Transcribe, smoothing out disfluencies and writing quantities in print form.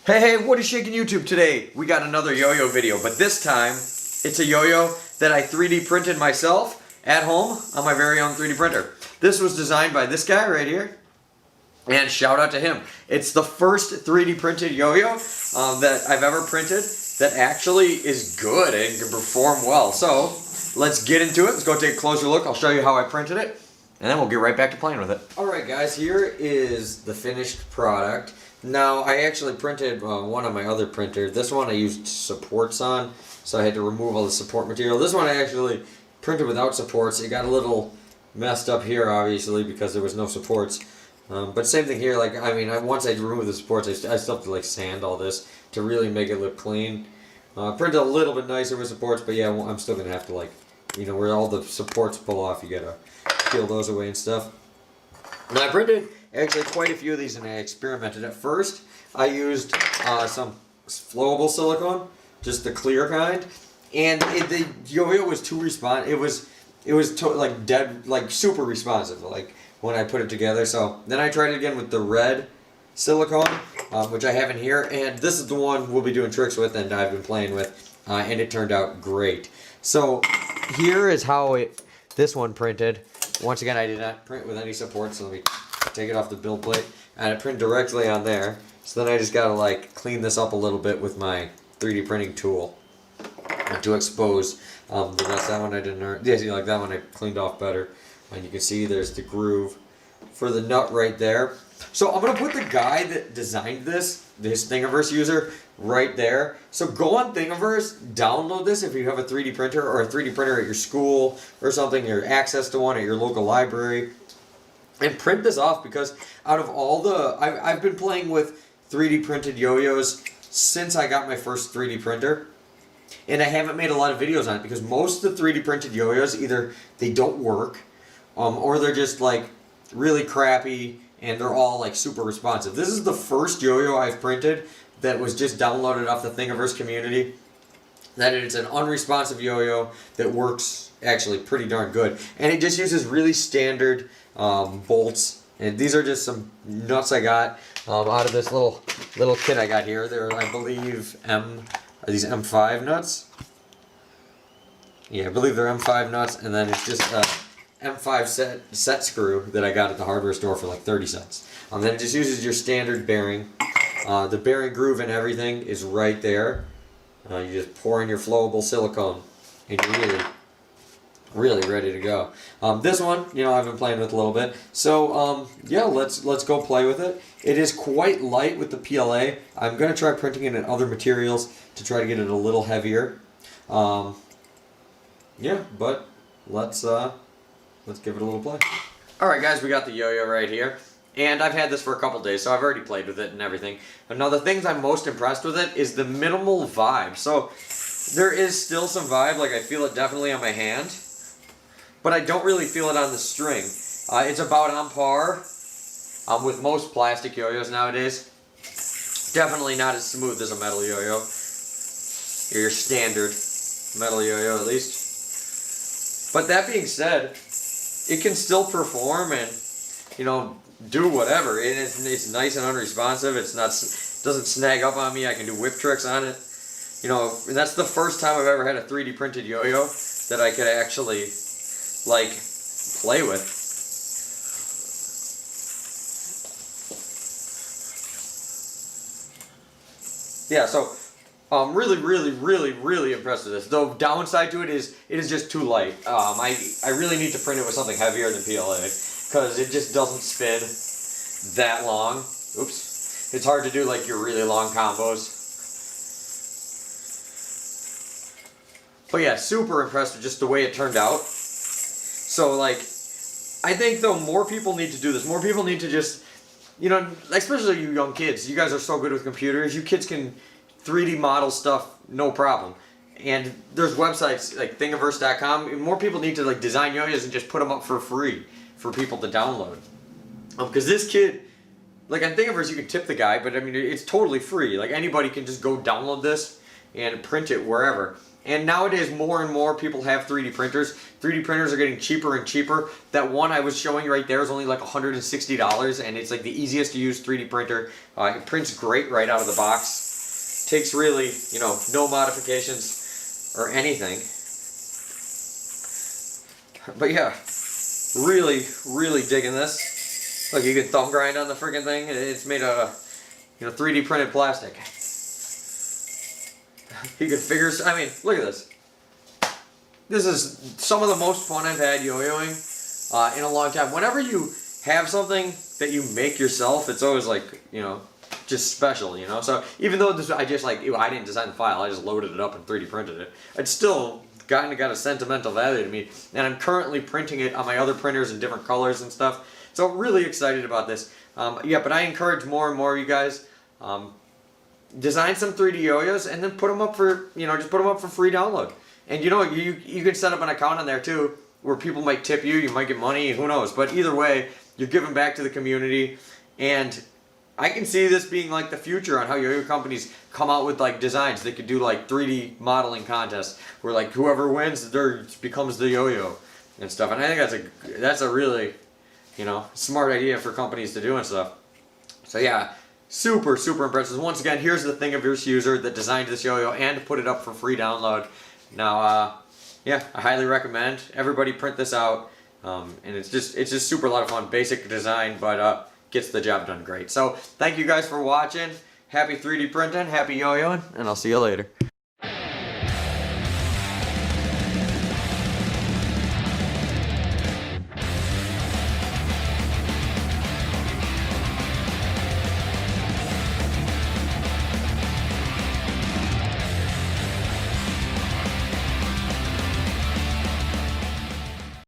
Hey, what is shaking YouTube today? We got another yo-yo video, but this time it's a yo-yo that I 3D printed myself at home on my very own 3D printer. This was designed by this guy right here, and shout out to him. It's the first 3D printed yo-yo that I've ever printed that actually is good and can perform well. So let's get into it. Let's go take a closer look. I'll show you how I printed it, and then we'll get right back to playing with it. Alright guys, here is the finished product. Now, I actually printed one on my other printer. This one I used supports on, so I had to remove all the support material. This one I actually printed without supports. It got a little messed up here, obviously, because there was no supports. But same thing here. Once I removed the supports, I still have to sand all this to really make it look clean. Printed a little bit nicer with supports, but yeah, I'm still gonna have to where all the supports pull off, you gotta peel those away and stuff. And I printed actually quite a few of these, and I experimented. At first, I used some flowable silicone, just the clear kind, and the yo-yo was too responsive. It was super responsive, when I put it together. So then I tried it again with the red silicone, which I have in here, and this is the one we'll be doing tricks with, and I've been playing with, and it turned out great. So here is how this one printed. Once again, I did not print with any support, so let me take it off the build plate, and I print directly on there. So then I just gotta clean this up a little bit with my 3D printing tool to expose the nuts. That one I didn't. Yeah, see, that one I cleaned off better, and you can see there's the groove for the nut right there. So I'm gonna put the guy that designed this Thingiverse user, right there. So go on Thingiverse, download this if you have a 3D printer or a 3D printer at your school or something, or access to one at your local library, and print this off, because out of all the... I've been playing with 3D printed yo-yos since I got my first 3D printer, and I haven't made a lot of videos on it because most of the 3D printed yo-yos, either they don't work, or they're just really crappy, and they're all super responsive. This is the first yo-yo I've printed that was just downloaded off the Thingiverse community. That it's an unresponsive yo-yo that works actually pretty darn good, and it just uses really standard bolts. And these are just some nuts I got out of this little kit I got here. They're, I believe, are these M5 nuts? Yeah, I believe they're M5 nuts, and then it's just a M5 set screw that I got at the hardware store for 30 cents. Then it just uses your standard bearing. The bearing groove and everything is right there. You just pour in your flowable silicone, and you're really ready to go. This one, I've been playing with a little bit. So yeah, let's go play with it. It is quite light with the PLA. I'm gonna try printing it in other materials to try to get it a little heavier. Yeah, but let's give it a little play. Alright guys, we got the yo-yo right here. And I've had this for a couple days, so I've already played with it and everything. But now the things I'm most impressed with it is the minimal vibe. So there is still some vibe, I feel it definitely on my hand, but I don't really feel it on the string. It's about on par with most plastic yo-yos nowadays. Definitely not as smooth as a metal yo-yo. Your standard metal yo-yo, at least. But that being said, it can still perform and, do whatever. It's nice and unresponsive. Doesn't snag up on me. I can do whip tricks on it. And that's the first time I've ever had a 3D printed yo-yo that I could actually play with. Yeah, so I'm really impressed with this. The downside to it is just too light. I really need to print it with something heavier than PLA, because it just doesn't spin that long. Oops. It's hard to do your really long combos. But yeah, super impressed with just the way it turned out. So I think though more people need to do this. More people need to just, especially you young kids. You guys are so good with computers. You kids can 3D model stuff no problem. And there's websites like Thingiverse.com. More people need to design yo-yos and just put them up for free for people to download. Because this kid, on Thingiverse you can tip the guy, but it's totally free. Anybody can just go download this and print it wherever. And nowadays, more and more people have 3D printers. 3D printers are getting cheaper and cheaper. That one I was showing you right there is only like $160, and it's like the easiest to use 3D printer. It prints great right out of the box. Takes really, you know, no modifications or anything. But yeah, really, really digging this. Look, you can thumb grind on the freaking thing. It's made out of, you know, 3D printed plastic. You could figure, I mean, look at this. This is some of the most fun I've had yo-yoing in a long time. Whenever you have something that you make yourself, it's always like, you know, just special, you know? So even though this, I didn't design the file, I just loaded it up and 3D printed it. It's still kind of got a sentimental value to me. And I'm currently printing it on my other printers in different colors and stuff. So really excited about this. Yeah, but I encourage more and more of you guys, design some 3D yo-yos and then put them up for, you know, just put them up for free download. And you know, you can set up an account on there too, where people might tip you, you might get money, who knows. But either way, you're giving back to the community. And I can see this being like the future on how yo-yo companies come out with like designs. They could do like 3D modeling contests where like whoever wins becomes the yo-yo and stuff. And I think that's a really, you know, smart idea for companies to do and stuff. So yeah. Super, super impressive. Once again, here's the Thingiverse user that designed this yo-yo and put it up for free download. Now, yeah, I highly recommend everybody print this out. And it's just super a lot of fun. Basic design, but gets the job done great. So thank you guys for watching. Happy 3D printing, happy yo-yoing, and I'll see you later.